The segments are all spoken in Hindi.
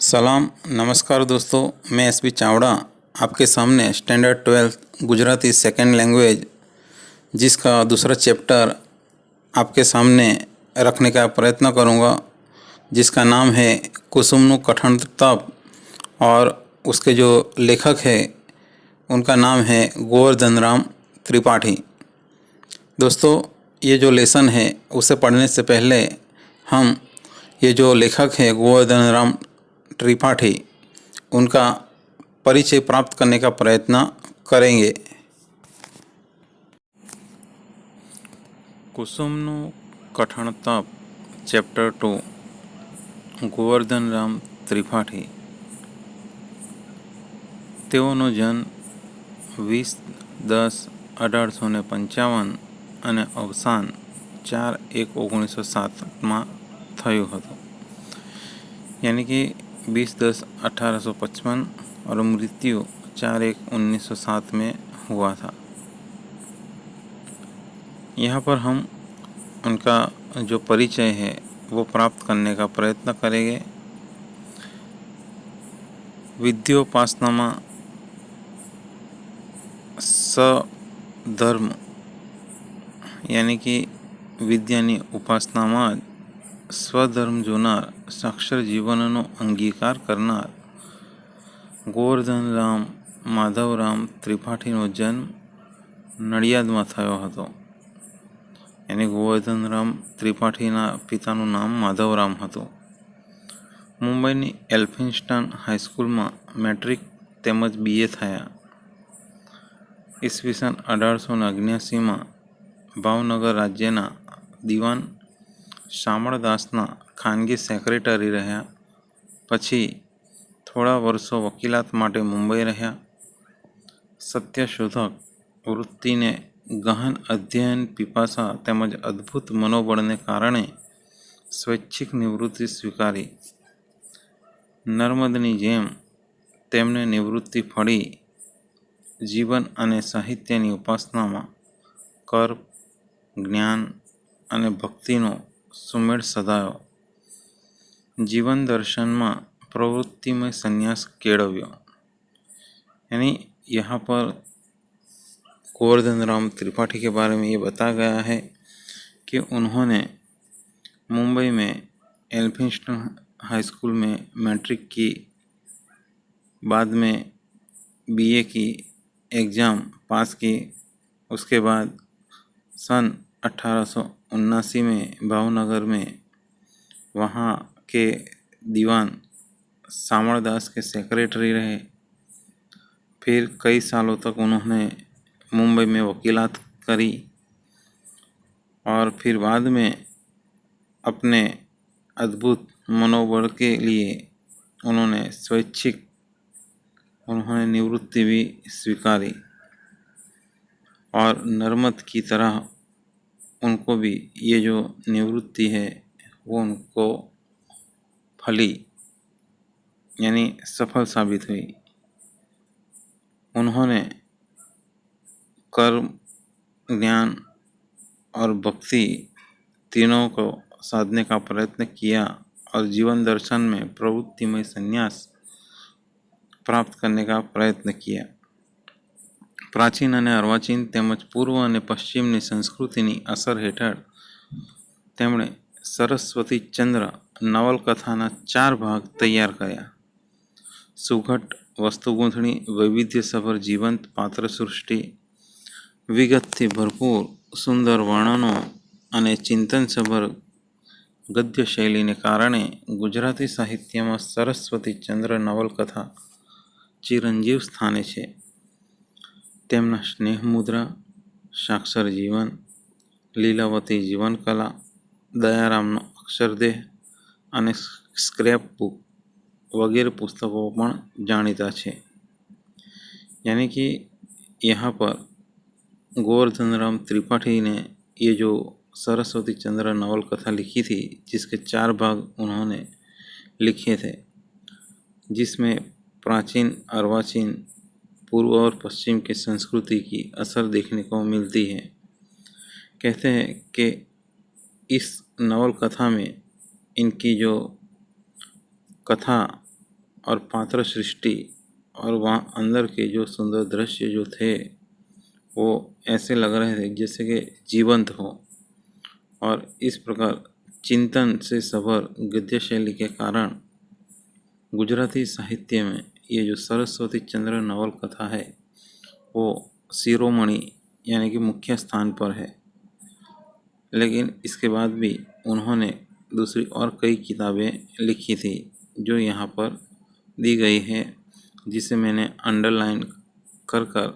सलाम नमस्कार दोस्तों, मैं एसपी चावड़ा आपके सामने स्टैंडर्ड 12 गुजराती सेकेंड लैंग्वेज जिसका दूसरा चैप्टर आपके सामने रखने का प्रयत्न करूंगा, जिसका नाम है कुसुमनु कठण तप। और उसके जो लेखक है उनका नाम है गोवर्धन राम त्रिपाठी। दोस्तों, ये जो लेसन है उसे पढ़ने से पहले हम ये जो लेखक है गोवर्धन राम त्रिपाठी उनका परिचय प्राप्त करने का प्रयत्न करेंगे। कुसुमनु कठण तप चैप्टर 2 गोवर्धन राम त्रिपाठी। તેઓનો જન્મ 20-10-1855 અને અવસાન 4-1-1907 થયું હતું, यानी कि 20-10-1855 और मृत्यु 4-1-1907 में हुआ था। यहाँ पर हम उनका जो परिचय है वो प्राप्त करने का प्रयत्न करेंगे। विद्योपासना में सधर्म यानी कि विद्यानी उपासना में स्वधर्म जोनार साक्षर जीवनનો अंगीकार करनार गोवर्धन राम माधवराम त्रिपाठीનો जन्म नडियादમાં થયો હતો। यानी गोवर्धन राम त्रिपाठीना पिताનું नाम माधवराम હતું। मुंबईनी एल्फिन्स्टन हाईस्कूल में मैट्रिक तेमज बीए थया। ईस्वीसन 1879 में भावनगर राज्यना दीवान शामळदासना खानगी सेक्रेटरी रह्या। पछी थोड़ा वर्षों वकीलात माटे मुंबई रह्या। सत्यशोधक वृत्ति ने गहन अध्ययन पिपासा तेमज अद्भुत मनोबल ने कारण स्वैच्छिक निवृत्ति स्वीकारी। नर्मदनी जेम तेमने निवृत्ति फड़ी जीवन अने साहित्यनी उपासना में कर्म ज्ञान अने भक्तिनो सुमेळ सधायो। जीवन दर्शन में प्रवृत्तिमय संन्यास केळव्यो। यानी यहाँ पर गोवर्धन राम त्रिपाठी के बारे में ये बताया गया है कि उन्होंने मुंबई में एल्फिन्स्टन हाई स्कूल में मैट्रिक की, बाद में बीए की एग्ज़ाम पास की। उसके बाद सन 1879 में भावनगर में वहाँ के दीवान शामळदास के सेक्रेटरी रहे। फिर कई सालों तक उन्होंने मुंबई में वकीलात करी और फिर बाद में अपने अद्भुत मनोबल के लिए उन्होंने निवृत्ति भी स्वीकारी और नर्मद की तरह उनको भी ये जो निवृत्ति है वो उनको फली, यानी सफल साबित हुई। उन्होंने कर्म ज्ञान और भक्ति तीनों को साधने का प्रयत्न किया और जीवन दर्शन में प्रवृत्तिमय संन्यास प्राप्त करने का प्रयत्न किया। प्राचीन અને अर्वाचीन તેમજ પૂર્વ અને પશ્ચિમની સંસ્કૃતિની અસર હેઠળ તેમણે સરસ્વતી ચંદ્ર નવલકથાના 4 ભાગ તૈયાર કર્યા। સુઘટ વસ્તુગૂંથણી, વૈવિધ્યસભર જીવંત પાત્રસૃષ્ટિ, વિગતથી ભરપૂર સુંદર વર્ણનો અને ચિંતનસભર ગદ્ય શૈલીને કારણે ગુજરાતી સાહિત્યમાં સરસ્વતી ચંદ્ર નવલકથા ચિરંજીવ સ્થાને છે। તેમના સ્નેહમુદ્રા, સાક્ષર જીવન, લીલાવતી જીવનકલા, દયારામનો અક્ષરદેહ અને સ્ક્રેપ બુક वगैरह पुस्तकों पण जाણીતા છે। यानी कि यहाँ पर गोवर्धन राम त्रिपाठी ने ये जो सरस्वती चंद्र नवल कथा लिखी थी, जिसके 4 भाग उन्होंने लिखे थे, जिसमें प्राचीन अर्वाचीन पूर्व और पश्चिम की संस्कृति की असर देखने को मिलती है। कहते हैं कि इस नवल कथा में इनकी जो कथा और पात्र सृष्टि और वहाँ अंदर के जो सुंदर दृश्य जो थे वो ऐसे लग रहे थे जैसे कि जीवंत हो। और इस प्रकार चिंतन से सभर गद्य शैली के कारण गुजराती साहित्य में ये जो सरस्वती चंद्र नवल कथा है वो शिरोमणि यानी कि मुख्य स्थान पर है। लेकिन इसके बाद भी उन्होंने दूसरी और कई किताबें लिखी थी जो यहाँ पर दी गई है, जिसे मैंने अंडरलाइन कर कर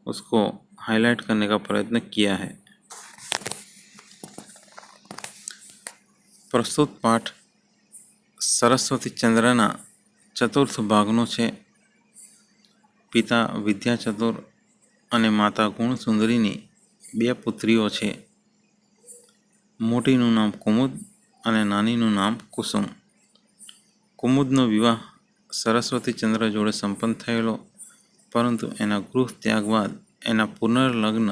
उसको हाईलाइट करने का प्रयत्न किया है। પ્રસ્તુત પાઠ સરસ્વતી ચંદ્રના ચતુર્થ ભાગનો છે. પિતા વિદ્યાચતુર અને માતા ગુણસુંદરીની બે પુત્રીઓ છે. મોટીનું નામ કુમુદ અને નાનીનું નામ કુસુમ. કુમુદનો વિવાહ સરસ્વતીચંદ્ર જોડે સંપન્ન થયેલો, પરંતુ એના ગૃહ ત્યાગ બાદ એના પુનર્લગ્ન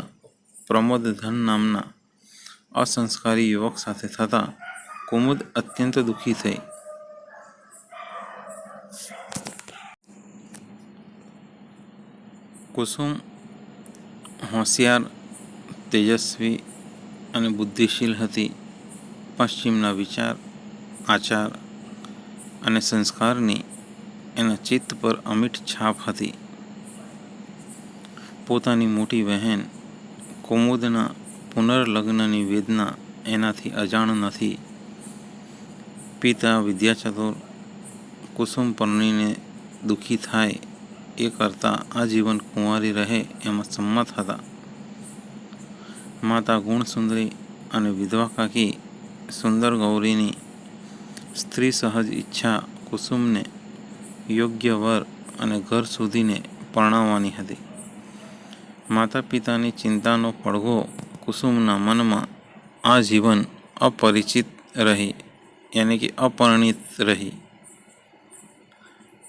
પ્રમોદધન નામના અસંસ્કારી યુવક સાથે થતાં કુમુદ અત્યંત દુઃખી થઈ. કુસુમ હોશિયાર, તેજસ્વી અને બુદ્ધિશીલ હતી. પશ્ચિમના વિચાર, આચાર અને સંસ્કારની એના ચિત્ત પર અમિટ છાપ હતી. પોતાની મોટી બહેન કુમુદના પુનર્લગ્નની વેદના એનાથી અજાણ નથી. પિતા વિદ્યાચતુર કુસુમ પરણીને દુઃખી થાય એ કરતાં આજીવન કુંવારી રહે એમાં સંમત હતા. માતા ગુણસુંદરી અને વિધવા કાકી સુંદર ગૌરીની સ્ત્રી સહજ ઈચ્છા કુસુમને યોગ્ય વર અને ઘર શોધીને પરણાવવાની હતી. માતા પિતાની ચિંતાનો પડઘો કુસુમના મનમાં આજીવન અપરિચિત રહી, યાની કે અપરિણિત રહી.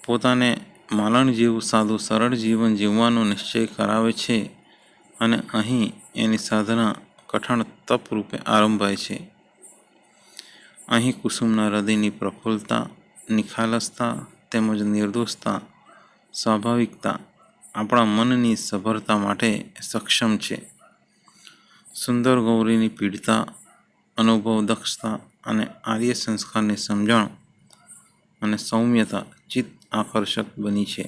પોતાને માલણ જેવું સાદું સરળ જીવન જીવવાનો નિશ્ચય કરાવે છે અને અહીં એની સાધના કઠણ તપ રૂપે આરંભાય છે. અહીં કુસુમના હૃદયની પ્રફુલ્લતા, નિખાલસતા તેમજ નિર્દોષતા, સ્વાભાવિકતા આપણા મનની સભરતા માટે સક્ષમ છે. સુંદર ગૌરીની પીડતા, અનુભવ દક્ષતા અને આર્ય સંસ્કારની સમજણ અને સૌમ્યતા ચિત્ત આકર્ષક બની છે.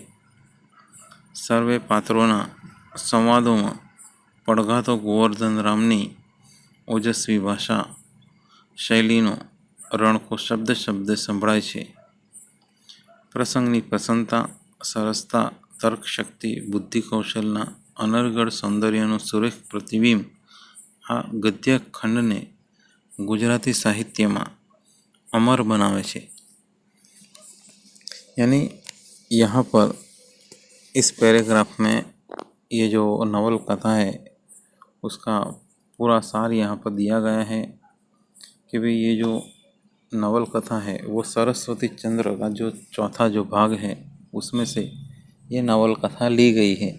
સર્વે પાત્રોના સંવાદોમાં પડઘાતો ગોવર્ધન રામની ઓજસ્વી ભાષા શૈલીનો રણકો શબ્દ શબ્દ સંભળાય છે. પ્રસંગની પ્રસન્નતા, સરસતા, તર્કશક્તિ, બુદ્ધિ કૌશલના અનર્ગળ સૌંદર્યનું સુરેખ પ્રતિબિંબ આ ગદ્ય खंड गुजराती साहित्य में अमर बनावे छे. यानी यहाँ पर इस पैराग्राफ में ये जो नवल कथा है उसका पूरा सार यहाँ पर दिया गया है कि भाई ये जो नवल कथा है वो सरस्वती चंद्र का जो चौथा जो भाग है उसमें से ये नवल कथा ली गई है.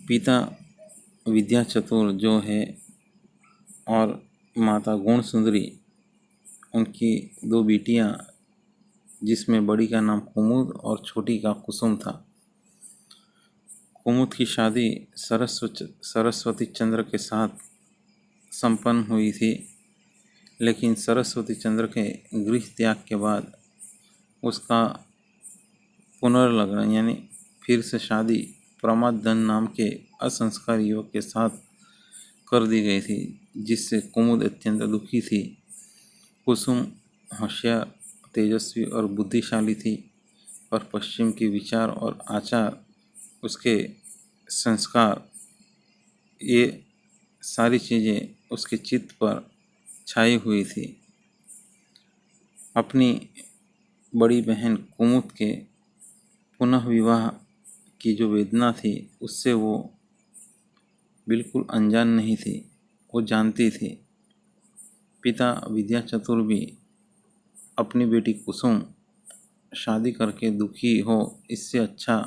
पिता विद्याचतुर जो है और माता गुणसुंदरी, उनकी दो बेटियां जिसमें बड़ी का नाम कुमुद और छोटी का कुसुम था. कुमुद की शादी सरस्वती चंद्र के साथ संपन्न हुई थी, लेकिन सरस्वती चंद्र के गृह त्याग के बाद उसका पुनर्लग्न यानी फिर से शादी प्रमोदधन नाम के असंस्कारी युवक के साथ कर दी गई थी, जिससे कुमुद अत्यंत दुखी थी. कुसुम होशियार, तेजस्वी और बुद्धिशाली थी, पर पश्चिम के विचार और आचार, उसके संस्कार, ये सारी चीज़ें उसके चित्त पर छाई हुई थी. अपनी बड़ी बहन कुमुद के पुनः विवाह की जो वेदना थी उससे वो बिल्कुल अनजान नहीं थी, वो जानती थी. पिता विद्याचतुर भी अपनी बेटी कुसुम शादी करके दुखी हो इससे अच्छा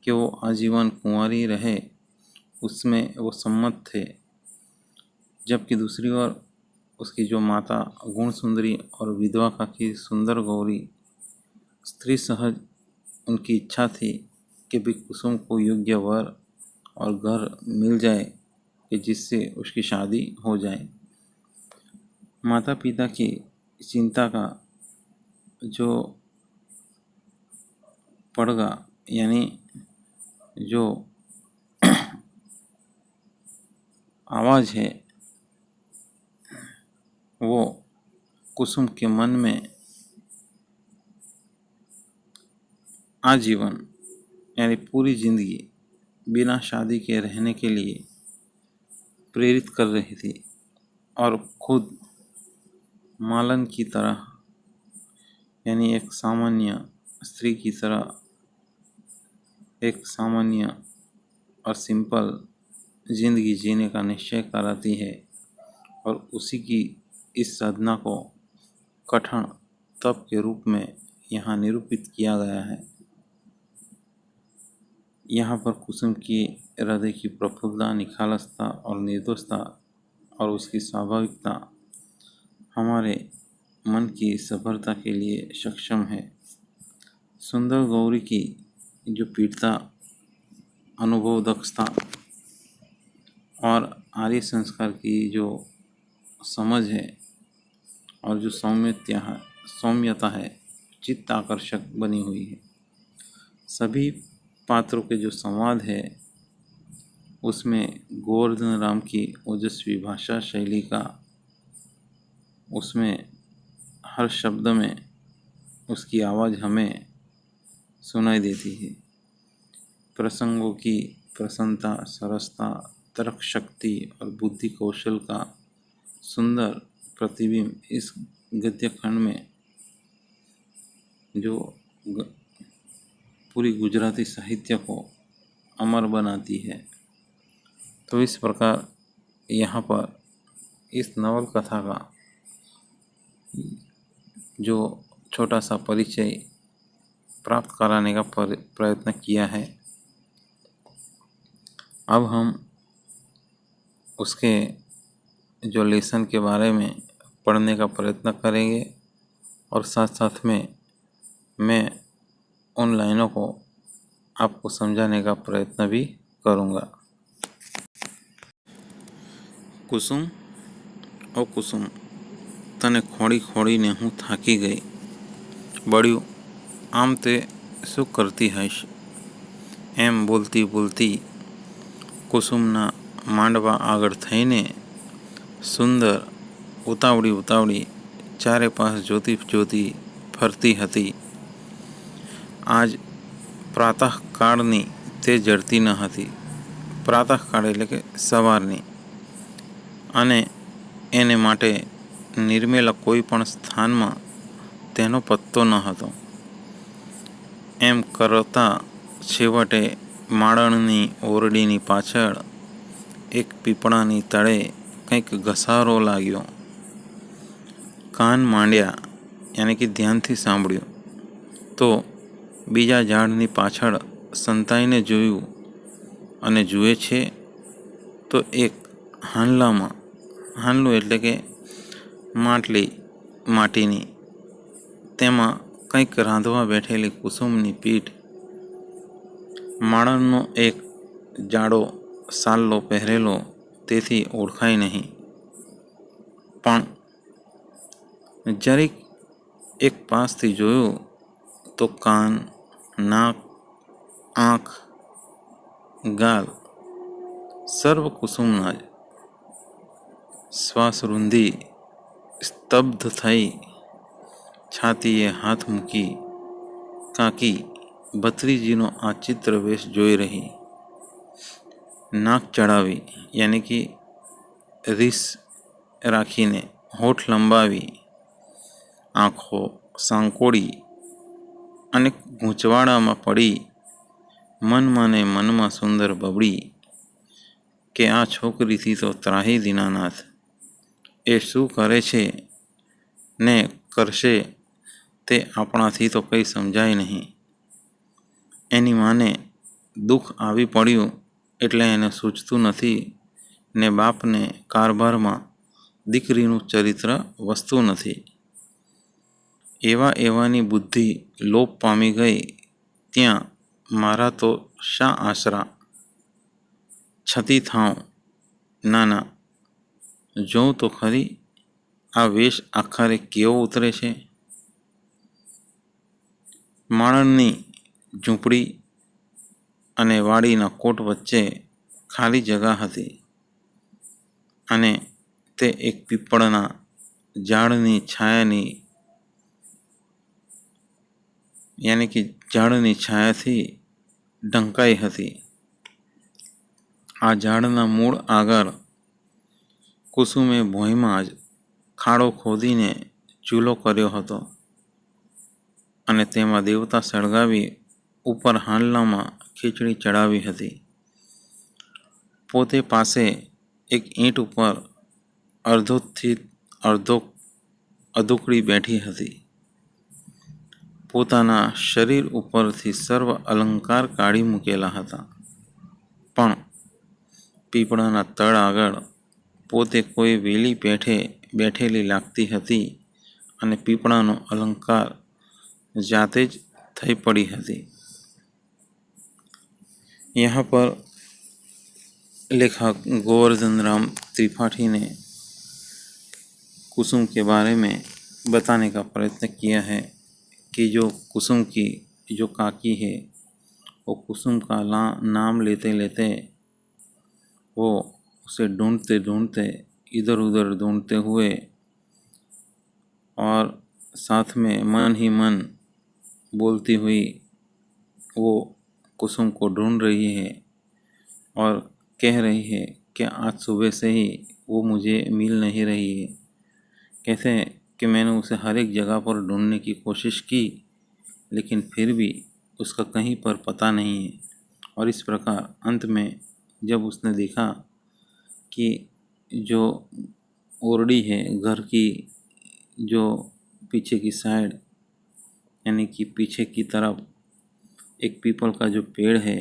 कि वो आजीवन कुंवारी रहे उसमें वो सम्मत थे. जबकि दूसरी ओर उसकी जो माता गुणसुंदरी और विधवा काकी सुंदर गौरी स्त्री सहज उनकी इच्छा थी कि भी कुसुम को योग्य वर और घर मिल जाए कि जिससे उसकी शादी हो जाए। माता पिता की चिंता का जो पड़गा यानी जो आवाज़ है वो कुसुम के मन में आजीवन यानी पूरी जिंदगी बिना शादी के रहने के लिए प्रेरित कर रही थी और खुद मालन की तरह यानी एक सामान्य स्त्री की तरह एक सामान्य और सिंपल जिंदगी जीने का निश्चय कराती है और उसी की इस साधना को कठिन तप के रूप में यहाँ निरूपित किया गया है। यहाँ पर कुसुम की हृदय की प्रफुल्लता, निखालसता और निर्दोषता और उसकी स्वाभाविकता हमारे मन की सफलता के लिए सक्षम है। सुंदर गौरी की जो पीड़ता, अनुभव, दक्षता और आर्य संस्कार की जो समझ है और जो सौम्यता है चित्त आकर्षक बनी हुई है। सभी पात्रों के जो संवाद है उसमें गोवर्धन राम की ओजस्वी भाषा शैली का उसमें हर शब्द में उसकी आवाज़ हमें सुनाई देती है। प्रसंगों की प्रसन्नता, सरसता, तर्क शक्ति और बुद्धि कौशल का सुंदर प्रतिबिंब इस गद्य खंड में जो पूरी गुजराती साहित्य को अमर बनाती है। तो इस प्रकार यहाँ पर इस नवल कथा का जो छोटा सा परिचय प्राप्त कराने का प्रयत्न किया है। अब हम उसके जो लेसन के बारे में पढ़ने का प्रयत्न करेंगे और साथ साथ में मैं उन लाइनों को आपको समझाने का प्रयत्न भी करूँगा। कुसुम ओ कुसुम, तने खोड़ी खोड़ीने हूँ थाकी गई। बड़્યું આમ તે શું કરતી હશ? એમ બોલતી બોલતી કુસુમના માંડવા આગળ થઈને સુંદર ઉતાવળી ચારે પાસ જોતી ફરતી હતી। આજ પ્રાતઃકાળની તે જડતી ન હતી। પ્રાતઃકાળ એટલે કે સવારની, અને એને માટે નિર્મેલા કોઈ પણ સ્થાનમાં તેનો પત્તો ન હતો। એમ કરતા છેવટે માળણની ઓરડીની પાછળ એક પીપળાની તળે કંઈક ઘસારો લાગ્યો। કાન માંડ્યા યાની કે ધ્યાનથી સાંભળ્યું તો બીજા ઝાડની પાછળ સંતાઈને જોયું અને જુએ છે તો એક હાંડલું એટલે કે માટીની, તેમાં કંઈક રાંધવા બેઠેલી કુસુમની પીઠ, માળણનો એક જાડો સાલ્લો પહેરેલો તેથી ઓળખાય નહીં, પણ જરીક એક પાસથી જોયું તો કાન, નાક, આંખ, ગાલ સર્વ કુસુમના જ। શ્વાસ રૂંધી સ્તબ્ધ થઈ છાતીએ હાથ મૂકી કાકી ભત્રીજીનો આ ચિત્ર વેશ જોઈ રહી। નાક ચડાવી યાની કે રીસ રાખીને હોઠ લંબાવી, આંખો સાંકોડી અને ગૂંચવાડામાં પડી મનમાં ને મનમાં સુંદર બબડી કે આ છોકરીથી તો ત્રાહી દીનાનાથ, એ શું કરે છે ને કરશે તે આપણાથી તો કંઈ સમજાય નહીં। એની માને દુઃખ આવી પડ્યું એટલે એને સૂચતું નથી ને બાપને કારભારમાં દીકરીનું ચરિત્ર વસતું નથી। એવા એવાની બુદ્ધિ લોપ પામી ગઈ, ત્યાં મારા તો શા આશરા? છતી થાઉં, ના ના, જોઉં તો ખરી આ વેશ આખરે કેવો ઉતરે છે. માણસની ઝૂંપડી અને વાડીના કોટ વચ્ચે ખાલી જગા હતી અને તે એક પીપળના ઝાડની છાયાની ઝાડની છાયાથી ઢંકાઈ હતી. આ ઝાડના મૂળ આગળ કુસુમે ભોંયમાં જ ખાડો ખોદીને ચૂલો કર્યો હતો અને તેમાં દેવતા સળગાવી ઉપર હાંડલામાં ખીચડી ચડાવી હતી. પોતે પાસે એક ઈંટ ઉપર અર્ધોથી અધૂકડી બેઠી હતી. પોતાના શરીર ઉપરથી સર્વ અલંકાર કાઢી મૂકેલા હતા, પણ પીપળાના તળ આગળ પોતે કોઈ વેલી પેઠે બેઠેલી લાગતી હતી અને પીપળાનો અલંકાર જાતે જ થઈ पड़ी હતી. यहाँ पर लेखक गोवर्धन राम त्रिपाठी ने कुसुम के बारे में बताने का प्रयत्न किया है कि जो कुसुम की जो काकी है, वो कुसुम का नाम लेते लेते वो उसे ढूंढते ढूंढते इधर उधर ढूंढते हुए और साथ में मन ही मन बोलती हुई वो कुसुम को ढूंढ रही है और कह रही है कि आज सुबह से ही वो मुझे मिल नहीं रही है. कहते हैं कि मैंने उसे हर एक जगह पर ढूंढने की कोशिश की, लेकिन फिर भी उसका कहीं पर पता नहीं है. और इस प्रकार अंत में जब उसने देखा कि जो ओरडी है घर की, जो पीछे की साइड यानी कि पीछे की तरफ एक पीपल का जो पेड़ है,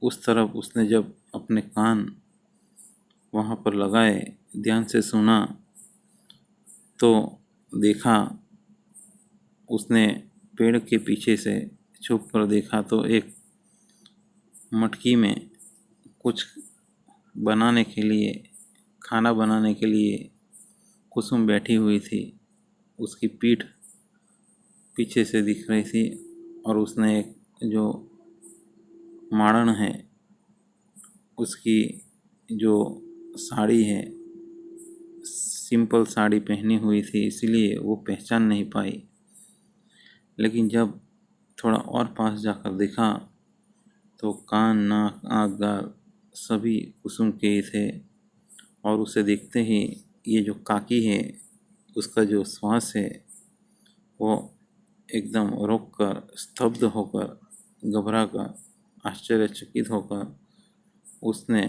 उस तरफ उसने जब अपने कान वहाँ पर लगाए, ध्यान से सुना, तो देखा, उसने पेड़ के पीछे से छुप कर देखा तो एक मटकी में कुछ बनाने के लिए, खाना बनाने के लिए कुसुम बैठी हुई थी. उसकी पीठ पीछे से दिख रही थी और उसने एक जो माड़न है उसकी जो साड़ी है, सिंपल साड़ी पहनी हुई थी, इसलिए वो पहचान नहीं पाई. लेकिन जब थोड़ा और पास जाकर देखा तो कान, नाक, आँख, गाल सभी कुसुम के ही थे. और उसे देखते ही ये जो काकी है, उसका जो श्वास है वो एकदम रोक कर, स्तब्ध होकर, घबरा कर, आश्चर्यचकित होकर उसने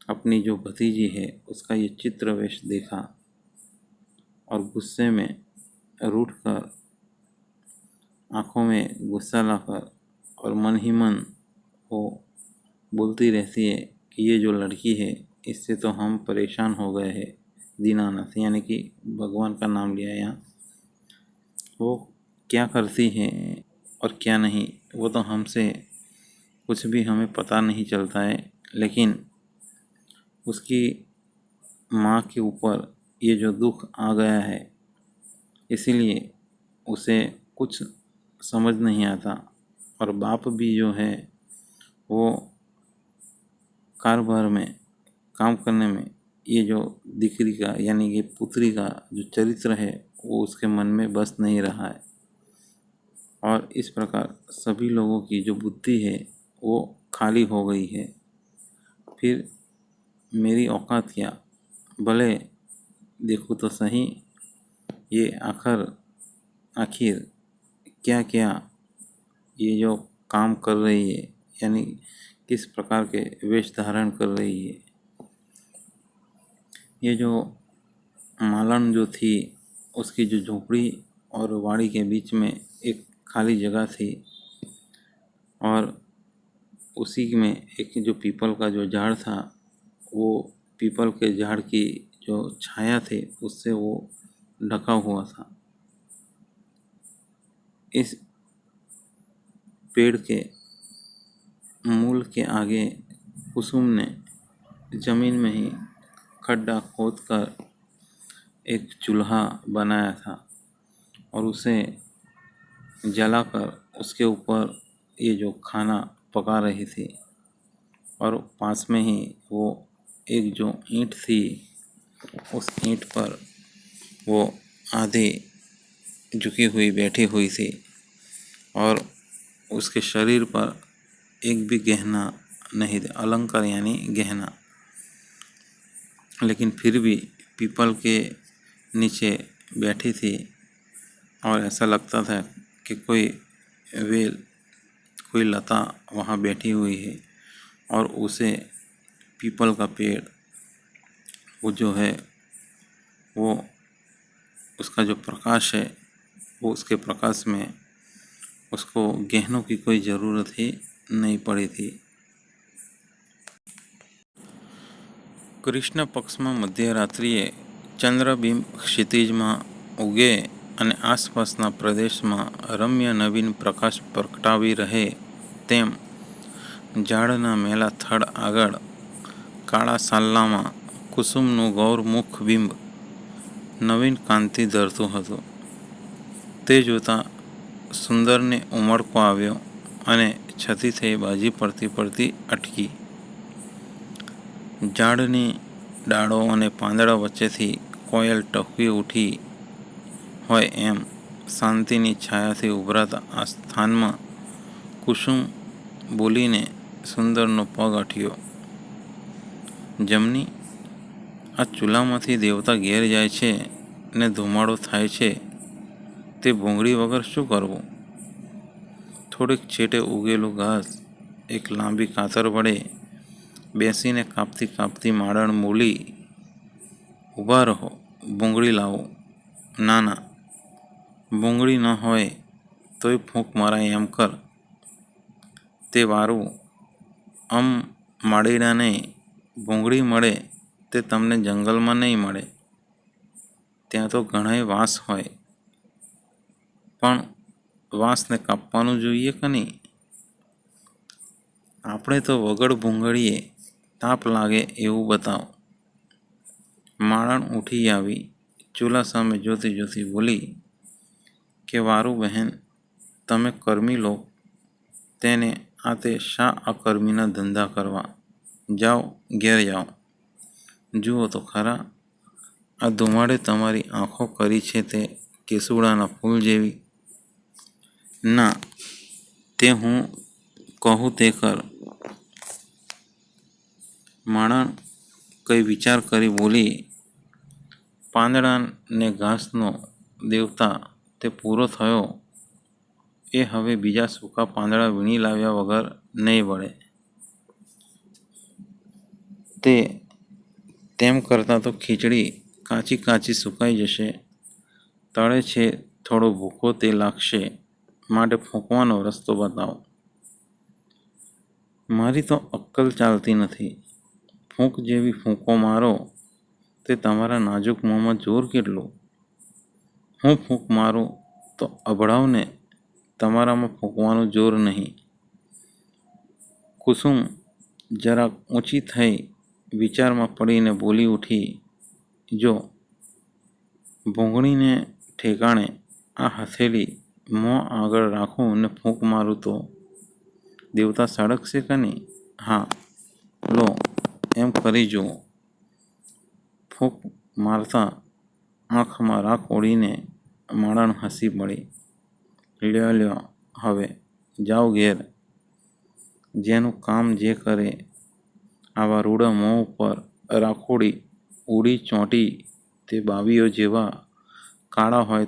अपनी जो भतीजी है उसका ये चित्रवेश देखा और गुस्से में रूठ कर, आँखों में गुस्सा लाकर और मन ही मन वो बोलती रहती है कि ये जो लड़की है इससे तो हम परेशान हो गए हैं. दीनानाथ यानी कि भगवान का नाम लिया यहाँ. वो क्या करती है और क्या नहीं वो तो हमसे कुछ भी हमें पता नहीं चलता है, लेकिन उसकी माँ के ऊपर ये जो दुख आ गया है इसीलिए उसे कुछ समझ नहीं आता. और बाप भी जो है वो कारोबार में काम करने में ये जो दिकरी का यानी कि पुत्री का जो चरित्र है वो उसके मन में बस नहीं रहा है. और इस प्रकार सभी लोगों की जो बुद्धि है वो खाली हो गई है. फिर मेरी औकात क्या, भले देखो तो सही ये आखिर क्या क्या ये जो काम कर रही है, यानी किस प्रकार के वेश धारण कर रही है. ये जो मालन जो थी उसकी जो झोपड़ी और वाड़ी के बीच में एक खाली जगह थी और उसी में एक जो पीपल का जो झाड़ था, वो पीपल के झाड़ की जो छाया थी उससे वो ढका हुआ था. इस पेड़ के मूल के आगे कुसुम ने जमीन में ही खड्डा खोदकर एक चूल्हा बनाया था और उसे जलाकर उसके ऊपर ये जो खाना पका रही थी, और पास में ही वो एक जो ईंट थी, उस ईंट पर वो आधी झुकी हुई बैठी हुई थी और उसके शरीर पर एक भी गहना नहीं था, अलंकार यानी गहना। लेकिन फिर भी पीपल के नीचे बैठी थी और ऐसा लगता था कि कोई वेल, कोई लता वहाँ बैठी हुई है और उसे पीपल का पेड़ वो जो है वो उसका जो प्रकाश है वो उसके प्रकाश में उसको गहनों की कोई ज़रूरत ही नहीं पड़ी थी। કૃષ્ણ પક્ષમાં મધ્યરાત્રિએ ચંદ્રબિંબ ક્ષિતિજમાં ઉગે અને આસપાસના પ્રદેશમાં રમ્ય નવીન પ્રકાશ પ્રગટાવી રહે તેમ ઝાડના મેલા થડ આગળ કાળા સાલ્લામાં કુસુમનું ગૌરમુખ બિંબ નવીન કાંતિ ધરતું હતું. તે જોતાં સુંદરને ઉમળકો આવ્યો અને છતી થઈ બાજી પડતી પડતી અટકી. ઝાડની ડાળો અને પાંદડા વચ્ચેથી કોયલ ટહુકી ઉઠી હોય એમ શાંતિની છાયાથી ઉભરાતા આ સ્થાનમાં કુસુમ બોલીને સુંદરનો પગ અઠ્યો. જમની, આ ચૂલામાંથી દેવતા ઘેર જાય છે ને ધુમાડો થાય છે, તે ભૂંગળી વગર શું કરવું? થોડીક છેટે ઉગેલું ઘાસ એક લાંબી કાતર વડે બેસીને કાપતી કાપતી માળણ બોલી, ઊભા રહો, ભૂંગળી લાવો. ના ના, ભૂંગળી ન હોય તોય ફૂંક મરાય એમ કર. તે વારું, માળીડાને ભૂંગળી મળે તે તમને જંગલમાં નહીં મળે, ત્યાં તો ઘણાય વાંસ હોય, પણ વાંસને કાપવાનું જોઈએ કે નહીં? આપણે તો વગર ભૂંગળીએ તાપ લાગે એવું બતાવો. માળણ ઉઠી આવી ચૂલા સામે જોતી જોતી બોલી કે વારું બહેન, તમે કર્મી લો, તેને આ તે શા અકર્મીના ધંધા કરવા? જાઓ, ઘેર જાઓ. જુઓ તો ખરા, આ ધુમાડે તમારી આંખો કરી છે તે કેસુડાના ફૂલ જેવી. ના, તે હું કહું તે કર. માળણ કંઈ વિચાર કરી બોલી, પાંદડા ને ઘાસનો દેવતા તે પૂરો થયો, એ હવે બીજા સૂકા પાંદડા વીણી લાવ્યા વગર નહીં વળે. તેમ કરતાં તો ખીચડી કાચી કાચી સુકાઈ જશે. તળે છે થોડો ભૂકો તે લાગશે, માટે ફૂંકવાનો રસ્તો બતાવો. મારી તો અક્કલ ચાલતી નથી. ફૂંક જેવી ફૂંકો મારો તે તમારા નાજુક મોંમાં જોર કેટલું? હું ફૂંક મારું તો અભડાવને, તમારામાં ફૂંકવાનું જોર નહીં. કુસુમ જરાક ઊંચી થઈ વિચારમાં પડીને બોલી ઉઠી, જો ભૂંગળીને ઠેકાણે આ હથેળી મોં આગળ રાખું ને ફૂંક મારું તો દેવતા સળગશે કે નહીં? હા, લો, એમ કરી જુઓ. ફૂંક મારતા આંખમાં રાખ ઓળીને માળણ હસી પડી. લ્યો લ્યો, હવે જાઓ ઘેર. જેનું કામ જે કરે. આવા રૂડા મોં ઉપર રાખોડી ઉડી ચોંટી તે બાવીઓ જેવા કાળા હોય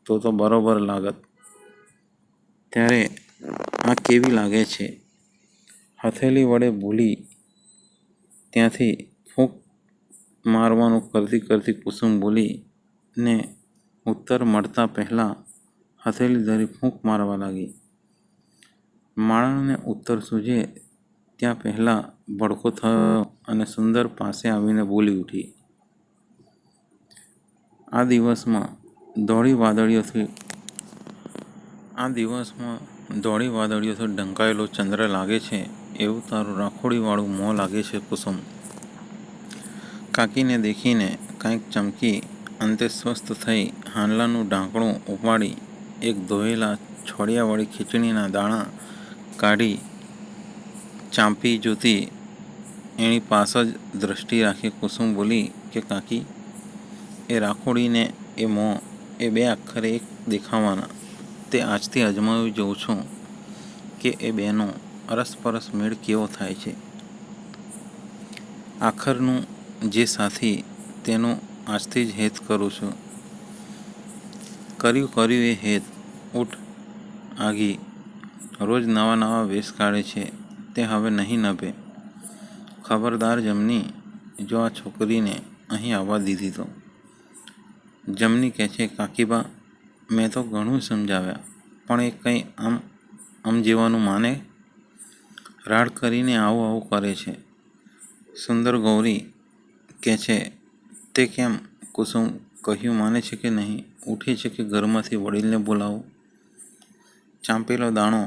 તો બરોબર લાગત. ત્યારે આ કેવી લાગે છે? હથેળી વડે બોલી ત્યાંથી ફૂંક મારવાનું કરતી કરતી કુસુમ બોલી ને ઉત્તર મળતા પહેલાં હથેળી ધરી ફૂંક મારવા લાગી. માળણને ઉત્તર સૂઝે ત્યાં પહેલાં ભડકો થયો અને સુંદર પાસે આવીને બોલી ઉઠી, આ દિવસમાં ધોળી વાદળીઓથી આ દિવસમાં ધોળી વાદળીઓથી ઢંકાયેલો ચંદ્ર લાગે છે એવું તારું રાખોડીવાળું મોં લાગે છે કુસુમ. કાકીને દેખીને કાંઈક ચમકી અંતે સ્વસ્થ થઈ હાંડલાનું ઢાંકણું ઉપાડી એક ધોયેલા છોડિયાવાળી ખીચડીના દાણા કાઢી ચાંપી જોતી એની પાસ જ દ્રષ્ટિ રાખી કુસુમ બોલી કે કાકી, એ રાખોડીને એ મોં એ બે આખરે એક દેખાવાના. તે આજથી અજમાવી જોઉં છું કે એ બેનો અરસપરસ મેળ કેવો થાય છે. આખરનું જે સાથી તેનું આજથી જ હેત કરું છું. કર્યું એ હેત. ઉઠ આગી. રોજ નવા નવા વેશ કાઢે છે તે હવે નહીં નભે. ખબરદાર જમની, જો આ છોકરીને અહીં આવવા દીધી તો. જમની કહે છે, કાકીબા, મેં તો ઘણું સમજાવ્યા પણ એ કંઈ આમ જેવાનું માને. રાડ કરીને આવું કરે છે. સુંદર ગૌરી કહે છે, તે કેમ? કુસુમ કહ્યું માને છે કે નહીં? ઉઠે છે કે ઘરમાંથી વડીલને બોલાવું? ચાંપેલો દાણો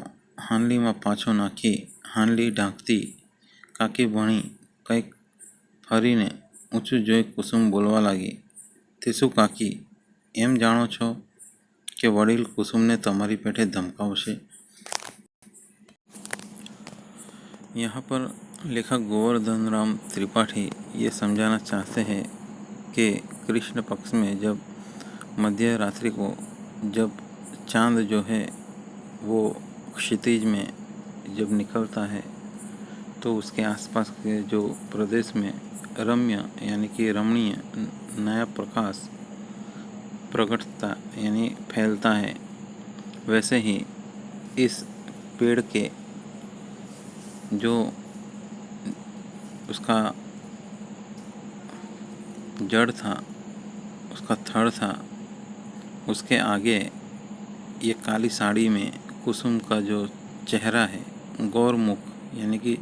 હાંડલીમાં પાછો નાખી હાંડલી ઢાંકતી કાકી ભણી કંઈક ફરીને ઊંચું જોઈ કુસુમ બોલવા લાગી, તે શું કાકી, એમ જાણો છો કે વડીલ कुसुम તમારી પેઠે धमकावशे? यहाँ पर लेखक गोवर्धन राम त्रिपाठी ये समझाना चाहते हैं कि कृष्ण पक्ष में जब मध्य रात्रि को जब चांद जो है वो क्षितिज में जब निकलता है तो उसके आसपास के जो प्रदेश में रम्य यानी कि रमणीय नया प्रकाश प्रकटता यानी फैलता है, वैसे ही इस पेड़ के जो उसका जड़ था, उसका थड़ था, उसके आगे ये काली साड़ी में कुसुम का जो चेहरा है, गौरमुख यानी कि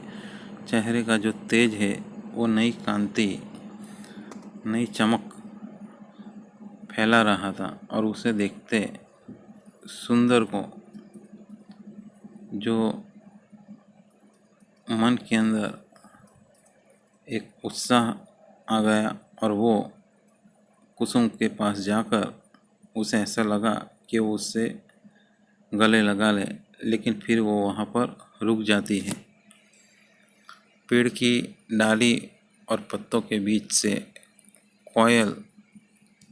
चेहरे का जो तेज है वो नई कांति, नई चमक फैला रहा था। और उसे देखते सुंदर को जो मन के अंदर एक उत्साह आ गया और वो कुसुम के पास जाकर उसे ऐसा लगा कि वो उससे गले लगा ले, लेकिन फिर वो वहाँ पर रुक जाती है। पेड़ की डाली और पत्तों के बीच से कोयल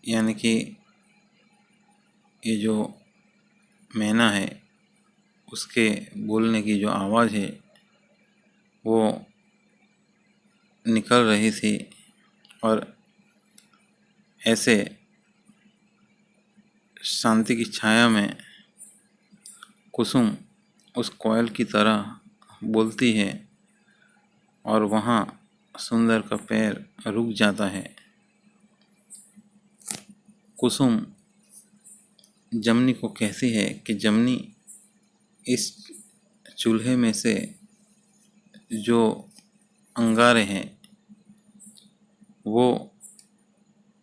यानी कि ये जो मैना है उसके बोलने की जो आवाज़ है वो निकल रही थी और ऐसे शांति की छाया में कुसुम उस कोयल की तरह बोलती है और वहाँ सुंदर का पैर रुक जाता है। कुसुम जमनी को कहती है कि जमनी, इस चूल्हे में से जो अंगारे हैं वो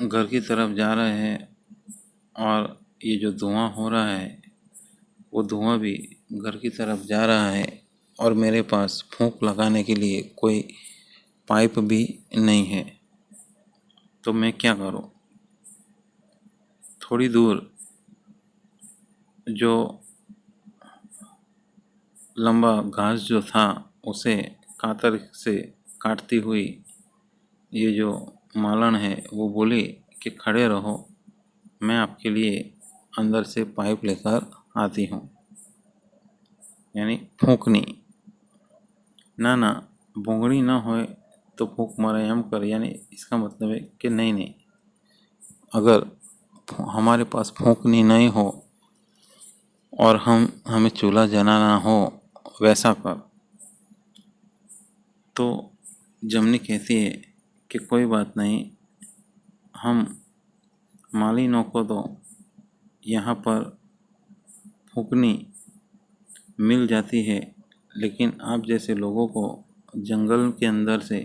घर की तरफ जा रहे हैं और ये जो धुआं हो रहा है वो धुआं भी घर की तरफ जा रहा है और मेरे पास फूंक लगाने के लिए कोई पाइप भी नहीं है, तो मैं क्या करूं? थोड़ी दूर जो लंबा घास जो था उसे कातर से काटती हुई ये जो मालन है वो बोली कि खड़े रहो, मैं आपके लिए अंदर से पाइप लेकर आती हूँ। यानी फूंकनी ना भूंगड़ी ना होए तो फूंक मारे हम कर, यानी इसका मतलब है कि नहीं, अगर हमारे पास फूंकनी नहीं हो और हमें चूल्हा जलाना हो वैसा कर। तो जमनी कहती है कि कोई बात नहीं, हम मालिनों को तो यहाँ पर फूंकनी मिल जाती है, लेकिन आप जैसे लोगों को जंगल के अंदर से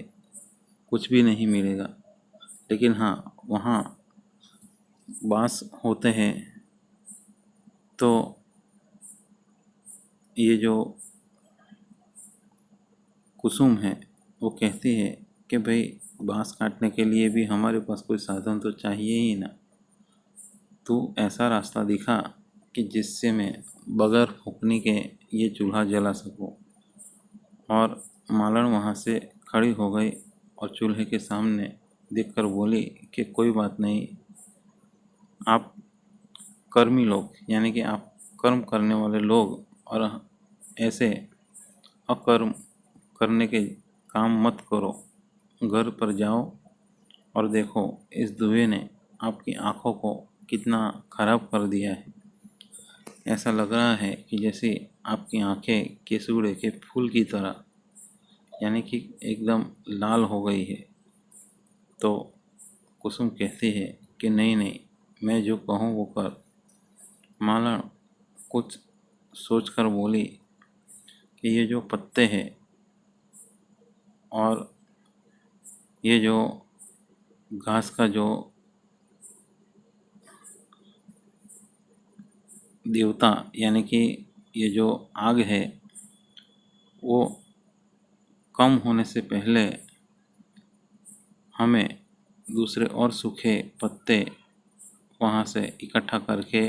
कुछ भी नहीं मिलेगा। लेकिन हाँ, वहाँ बांस होते हैं तो ये जो कुसुम है वो कहती है कि भाई बाँस काटने के लिए भी हमारे पास कोई साधन तो चाहिए ही ना। तू ऐसा रास्ता दिखा कि जिससे मैं बगैर फूंकने के ये चूल्हा जला सकूं। और मालन वहाँ से खड़ी हो गई और चूल्हे के सामने देखकर बोली कि कोई बात नहीं, आप कर्मी लोग यानी कि आप कर्म करने वाले लोग और ऐसे अकर्म करने के काम मत करो। घर पर जाओ और देखो इस धुएं ने आपकी आँखों को कितना खराब कर दिया है। ऐसा लग रहा है कि जैसे आपकी आंखें केसुड़े के फूल की तरह यानी कि एकदम लाल हो गई है। तो कुसुम कहती है कि नहीं नहीं, मैं जो कहूँ वो कर। मालन कुछ सोचकर बोली कि ये जो पत्ते हैं और ये जो घास का जो देवता यानी कि ये जो आग है वो कम होने से पहले हमें दूसरे और सूखे पत्ते वहाँ से इकट्ठा करके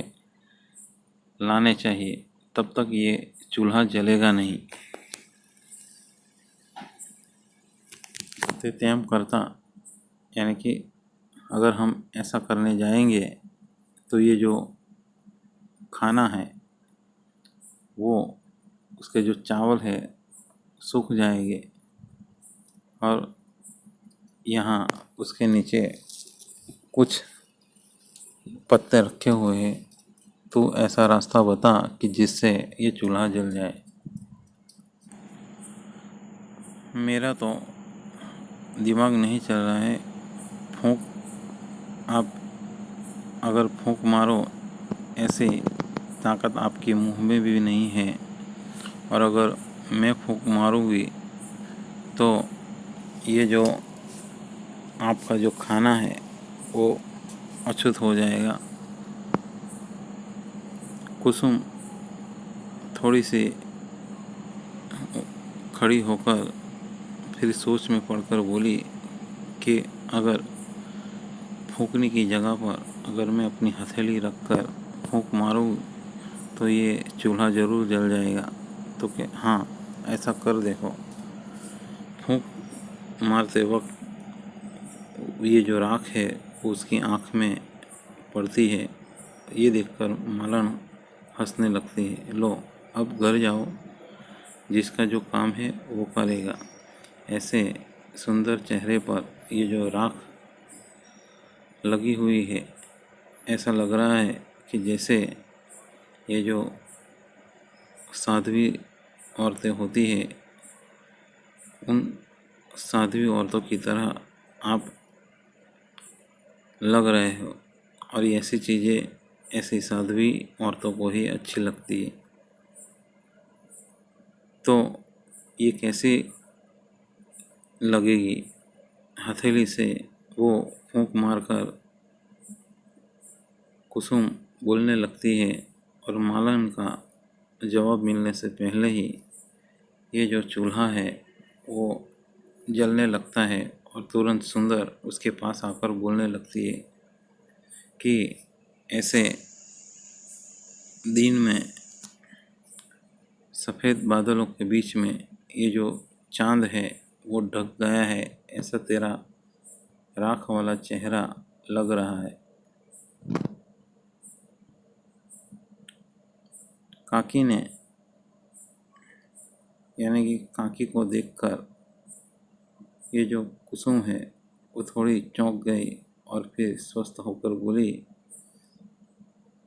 लाने चाहिए, तब तक ये चूल्हा जलेगा नहीं। तो तेम करता यानी कि अगर हम ऐसा करने जाएंगे तो ये जो खाना है वो उसके जो चावल है सूख जाएंगे और यहाँ उसके नीचे कुछ पत्ते रखे हुए हैं। तो ऐसा रास्ता बता कि जिससे ये चूल्हा जल जाए। मेरा तो दिमाग नहीं चल रहा है। फूंक आप अगर फूंक मारो, ऐसे ताकत आपके मुंह में भी नहीं है। और अगर मैं फूंक मारूंगी तो ये जो आपका जो खाना है वो अछूत हो जाएगा। कुसुम थोड़ी सी खड़ी होकर फिर सोच में पड़कर बोली कि अगर फूंकने की जगह पर अगर मैं अपनी हथेली रखकर फूंक मारूँ तो ये चूल्हा ज़रूर जल जाएगा। तो क्या हाँ, ऐसा कर देखो। फूंक मारते वक्त ये जो राख है वो उसकी आँख में पड़ती है। ये देखकर मालन हंसने लगती है। लो अब घर जाओ, जिसका जो काम है वो करेगा। ऐसे सुंदर चेहरे पर ये जो राख लगी हुई है, ऐसा लग रहा है कि जैसे ये जो साध्वी औरतें होती है उन साध्वी औरतों की तरह आप लग रहे हो। और ऐसी चीज़ें ऐसी साध्वी औरतों को ही अच्छी लगती है। तो ये कैसे लगेगी? हथेली से वो फूंक मारकर कुसुम बोलने लगती है और मालन का जवाब मिलने से पहले ही ये जो चूल्हा है वो जलने लगता है। और तुरंत सुंदर उसके पास आकर बोलने लगती है कि ऐसे दिन में सफ़ेद बादलों के बीच में ये जो चांद है वो ढक गया है, ऐसा तेरा राख वाला चेहरा लग रहा है। काकी ने यानी कि काकी को देखकर ये जो कुसुम है वो थोड़ी चौंक गई और फिर स्वस्थ होकर बोली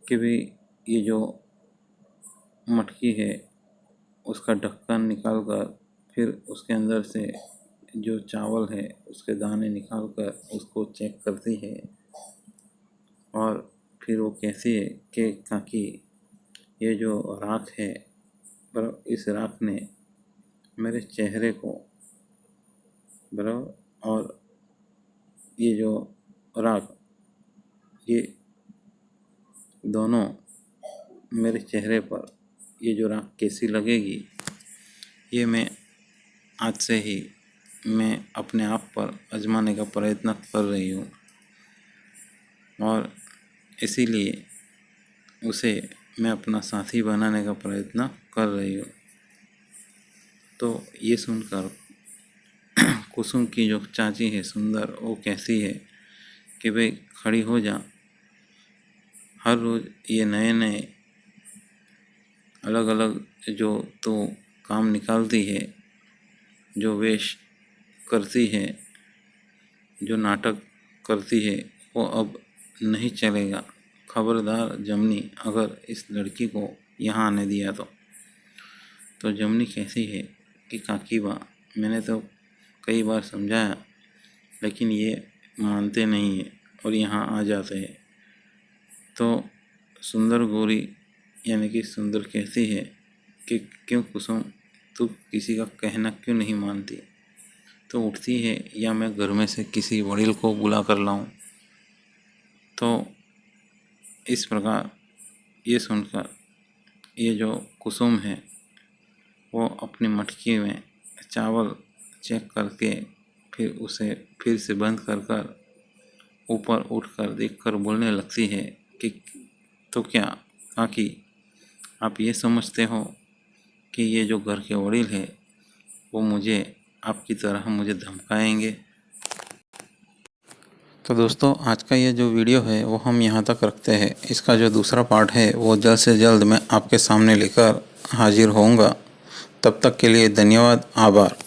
कि भाई ये जो मटकी है उसका ढक्कन निकाल कर फिर उसके अंदर से जो चावल है उसके दाने निकाल कर उसको चेक करती है। और फिर वो कहती है कि काकी ये जो राख है, पर इस राख ने मेरे चेहरे को बराबर और ये जो राख ये दोनों मेरे चेहरे पर ये जो राख कैसी लगेगी, ये मैं आज से ही मैं अपने आप पर आजमाने का प्रयत्न कर रही हूँ और इसीलिए उसे मैं अपना साथी बनाने का प्रयत्न कर रही हूँ। तो ये सुनकर कुसुम की जो चाची है सुंदर, वो कहती है कि भाई खड़ी हो जा, हर रोज़ ये नए नए अलग अलग जो तो काम निकालती है, जो वेश करती है, जो नाटक करती है, वो अब नहीं चलेगा। खबरदार जमनी, अगर इस लड़की को यहाँ आने दिया तो जमनी कहती है कि काकी बा, मैंने तो कई बार समझाया लेकिन ये मानते नहीं हैं और यहाँ आ जाते हैं। तो सुंदर गौरी यानी कि सुंदर कहती है कि क्यों कुसुम, तू किसी का कहना क्यों नहीं मानती? तो उठती है, या मैं घर में से किसी वड़ील को बुला कर लाऊं? तो इस प्रकार ये सुनकर ये जो कुसुम है वो अपनी मटकी में चावल चेक करके फिर उसे फिर से बंद कर ऊपर उठकर देखकर बोलने लगती है कि तो क्या काकी, आप ये समझते हो कि ये जो घर के वड़ील है वो मुझे आपकी तरह मुझे धमकाएंगे? तो दोस्तों, आज का ये जो वीडियो है वो हम यहाँ तक रखते हैं। इसका जो दूसरा पार्ट है वो जल्द से जल्द मैं आपके सामने लेकर हाजिर होऊंगा। तब तक के लिए धन्यवाद, आभार।